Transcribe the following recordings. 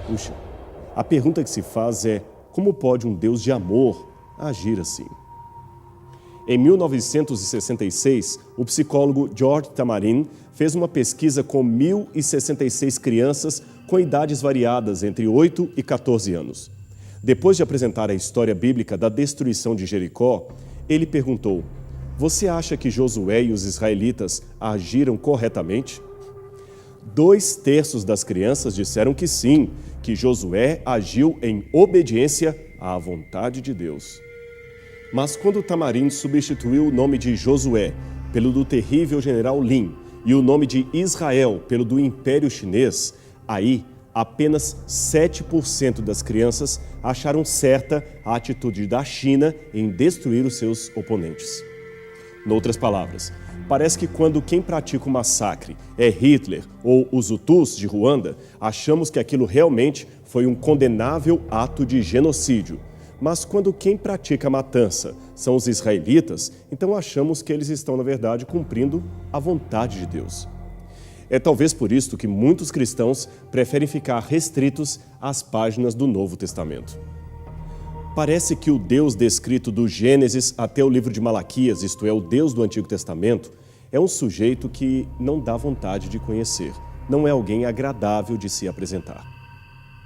Puxa, a pergunta que se faz é: como pode um Deus de amor agir assim? Em 1966, o psicólogo George Tamarin fez uma pesquisa com 1.066 crianças com idades variadas entre 8 e 14 anos. Depois de apresentar a história bíblica da destruição de Jericó, ele perguntou: você acha que Josué e os israelitas agiram corretamente? 2/3 das crianças disseram que sim, que Josué agiu em obediência à vontade de Deus. Mas quando Tamarin substituiu o nome de Josué pelo do terrível general Lin e o nome de Israel pelo do Império Chinês, aí apenas 7% das crianças acharam certa a atitude da China em destruir os seus oponentes. Noutras palavras, parece que quando quem pratica o massacre é Hitler ou os Hutus de Ruanda, achamos que aquilo realmente foi um condenável ato de genocídio. Mas quando quem pratica a matança são os israelitas, então achamos que eles estão, na verdade, cumprindo a vontade de Deus. É talvez por isso que muitos cristãos preferem ficar restritos às páginas do Novo Testamento. Parece que o Deus descrito do Gênesis até o livro de Malaquias, isto é, o Deus do Antigo Testamento, é um sujeito que não dá vontade de conhecer, não é alguém agradável de se apresentar.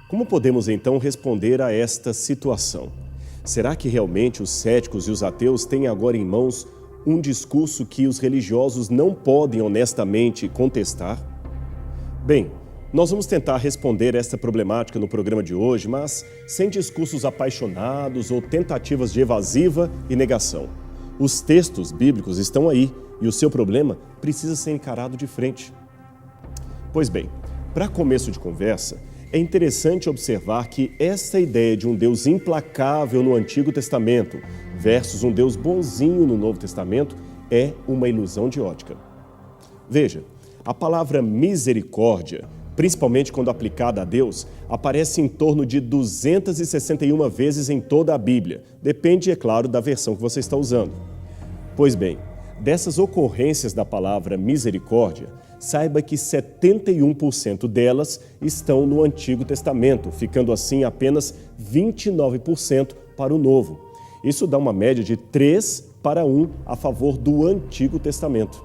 Como podemos então responder a esta situação? Será que realmente os céticos e os ateus têm agora em mãos um discurso que os religiosos não podem honestamente contestar? Bem, nós vamos tentar responder esta problemática no programa de hoje, mas sem discursos apaixonados ou tentativas de evasiva e negação. Os textos bíblicos estão aí e o seu problema precisa ser encarado de frente. Pois bem, para começo de conversa, é interessante observar que essa ideia de um Deus implacável no Antigo Testamento versus um Deus bonzinho no Novo Testamento é uma ilusão de ótica. Veja, a palavra misericórdia, principalmente quando aplicada a Deus, aparece em torno de 261 vezes em toda a Bíblia. Depende, é claro, da versão que você está usando. Pois bem, dessas ocorrências da palavra misericórdia, saiba que 71% delas estão no Antigo Testamento, ficando assim apenas 29% para o Novo. Isso dá uma média de 3-1 a favor do Antigo Testamento.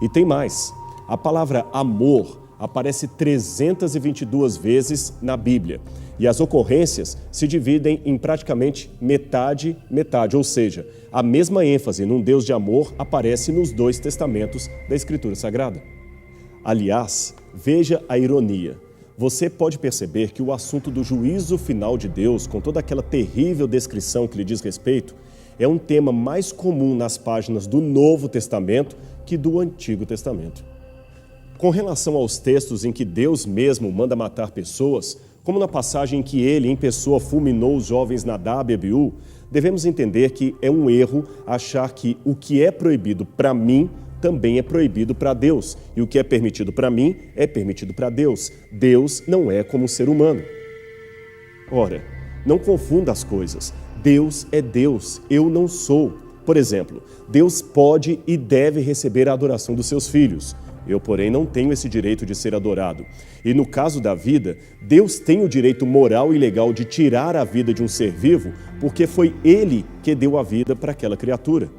E tem mais, a palavra amor aparece 322 vezes na Bíblia, e as ocorrências se dividem em praticamente metade, ou seja, a mesma ênfase num Deus de amor aparece nos 2 testamentos da Escritura Sagrada. Aliás, veja a ironia. Você pode perceber que o assunto do juízo final de Deus, com toda aquela terrível descrição que lhe diz respeito, é um tema mais comum nas páginas do Novo Testamento que do Antigo Testamento. Com relação aos textos em que Deus mesmo manda matar pessoas, como na passagem em que ele, em pessoa, fulminou os jovens Nadab e Abiú, devemos entender que é um erro achar que o que é proibido para mim também é proibido para Deus, e o que é permitido para mim é permitido para Deus. Deus não é como um ser humano. Ora, não confunda as coisas. Deus é Deus, eu não sou. Por exemplo, Deus pode e deve receber a adoração dos seus filhos. Eu, porém, não tenho esse direito de ser adorado. E no caso da vida, Deus tem o direito moral e legal de tirar a vida de um ser vivo, porque foi Ele que deu a vida para aquela criatura.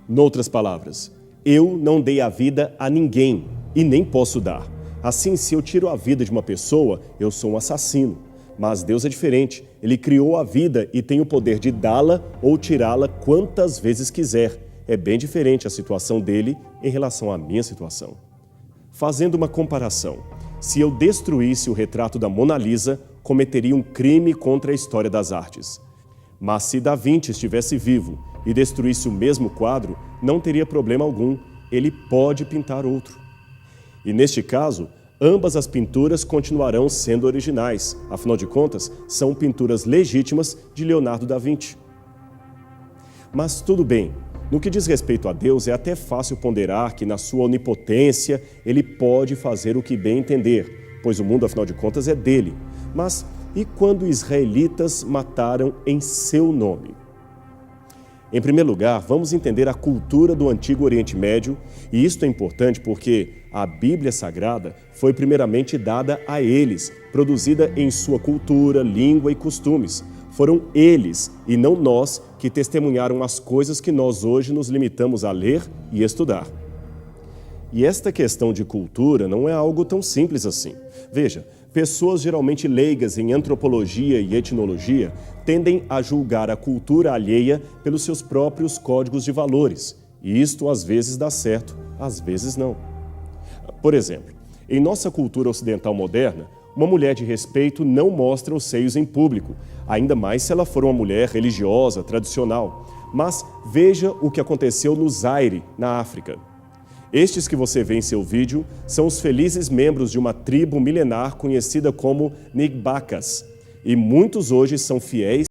Noutras palavras, eu não dei a vida a ninguém e nem posso dar. Assim, se eu tiro a vida de uma pessoa, eu sou um assassino. Mas Deus é diferente. Ele criou a vida e tem o poder de dá-la ou tirá-la quantas vezes quiser. É bem diferente a situação dele em relação à minha situação. Fazendo uma comparação, se eu destruísse o retrato da Mona Lisa, cometeria um crime contra a história das artes. Mas se Da Vinci estivesse vivo e destruísse o mesmo quadro, não teria problema algum, ele pode pintar outro. E neste caso, ambas as pinturas continuarão sendo originais, afinal de contas, são pinturas legítimas de Leonardo da Vinci. Mas tudo bem, no que diz respeito a Deus, é até fácil ponderar que na sua onipotência ele pode fazer o que bem entender, pois o mundo, afinal de contas, é dele. Mas e quando israelitas mataram em seu nome? Em primeiro lugar, vamos entender a cultura do Antigo Oriente Médio, e isto é importante porque a Bíblia Sagrada foi primeiramente dada a eles, produzida em sua cultura, língua e costumes. Foram eles, e não nós, que testemunharam as coisas que nós hoje nos limitamos a ler e estudar. E esta questão de cultura não é algo tão simples assim. Veja, pessoas geralmente leigas em antropologia e etnologia tendem a julgar a cultura alheia pelos seus próprios códigos de valores. E isto às vezes dá certo, às vezes não. Por exemplo, em nossa cultura ocidental moderna, uma mulher de respeito não mostra os seios em público, ainda mais se ela for uma mulher religiosa, tradicional. Mas veja o que aconteceu no Zaire, na África. Estes que você vê em seu vídeo são os felizes membros de uma tribo milenar conhecida como Ngbakas, e muitos hoje são fiéis